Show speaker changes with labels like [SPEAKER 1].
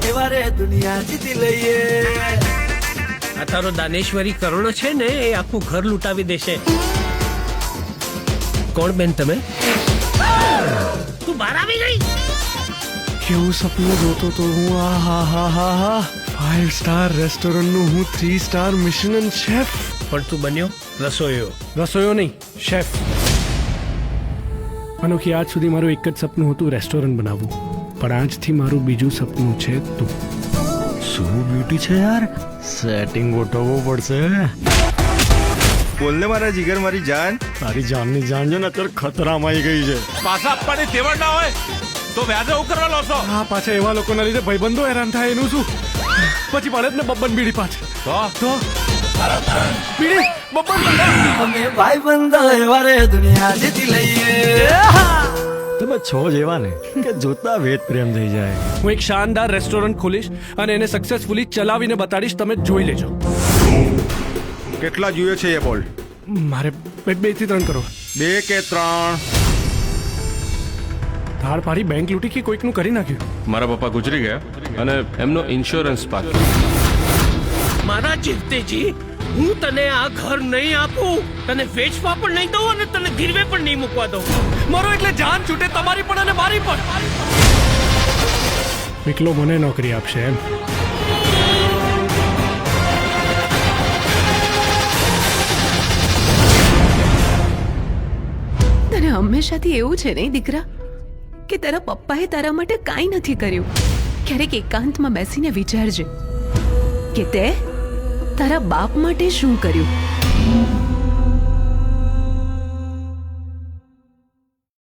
[SPEAKER 1] એવા રે દુનિયા જીતી લઈએ.
[SPEAKER 2] આ તારો દાનેશ્વરી કરુણો છે ને એ આખું ઘર લૂંટાવી દેશે. કોણ બેન તમે? તું બહાર આવી ગઈ?
[SPEAKER 3] કેવું સપનું જોતો તો હું. આહાહાહા 5 સ્ટાર રેસ્ટોરન્ટ નું હું 3 સ્ટાર મિશેલિન શેફ.
[SPEAKER 2] પણ તું બન્યો રસોઈયો.
[SPEAKER 3] રસોઈયો નહીં, શેફ. અનોખી આજ સુધી મારું એક જ સપનું હતું રેસ્ટોરન્ટ બનાવવું, પણ આજથી મારું બીજું સપનું છે તું. શું બ્યુટી છે યાર, સેટિંગ ગોઠવવું પડશે.
[SPEAKER 4] બોલને મારા જીગર, મારી જાન.
[SPEAKER 3] તારી જાનની જાન છે ને અત્યારે ખતરામાં આવી ગઈ છે.
[SPEAKER 5] પાછા આપવાની તેવડ ના હોય તો વ્યાજે ઉકરવા લો છો.
[SPEAKER 3] હા, પાછા એવા લોકોના લીધે ભાઈબંધો હેરાન થાય એનું શું? પછી પડે જ ને બબ્બન બીડી પાછળ. તો બીડી બબ્બન.
[SPEAKER 1] અમે ભાઈબંધો એવા રે દુનિયા જીતી લઈએ.
[SPEAKER 3] તમે છો જેવા ને કે જોતા વેદ પ્રેમ થઈ જાય. હું એક શાનદાર રેસ્ટોરન્ટ ખોલીશ અને એને સક્સેસફુલી ચલાવીને બતાડીશ. તમે જોઈ લેજો.
[SPEAKER 4] કેટલા જોઈએ છે એ બોલ.
[SPEAKER 3] મારે 2 થી 3 કરોડ.
[SPEAKER 4] 2 કે 3?
[SPEAKER 3] થાળ પાડી બેંક લૂંટી કે કોઈકનું કરી નાખ્યું.
[SPEAKER 5] મારા પપ્પા ગુજરી ગયા અને એમનો ઇન્સ્યોરન્સ પાક.
[SPEAKER 2] મારા જીવતેજી, હું તને આ ઘર નહીં આપું, તને વેચવા પણ નહીં દઉં અને તને ગીરવે પણ નહીં મૂકવા દઉં.
[SPEAKER 3] મારો એટલે જાન છૂટે તમારી પણ અને મારી પણ. વિકલો મને નોકરી આપશે એમ?
[SPEAKER 6] તને હંમેશાથી એવું છે નહીં દીકરા કે તારા પપ્પાએ તારા માટે કાંઈ નથી કર્યું. ક્યારેક એકાંતમાં બેસીને વિચારજે કે તે તારા બાપ માટે શું કર્યું.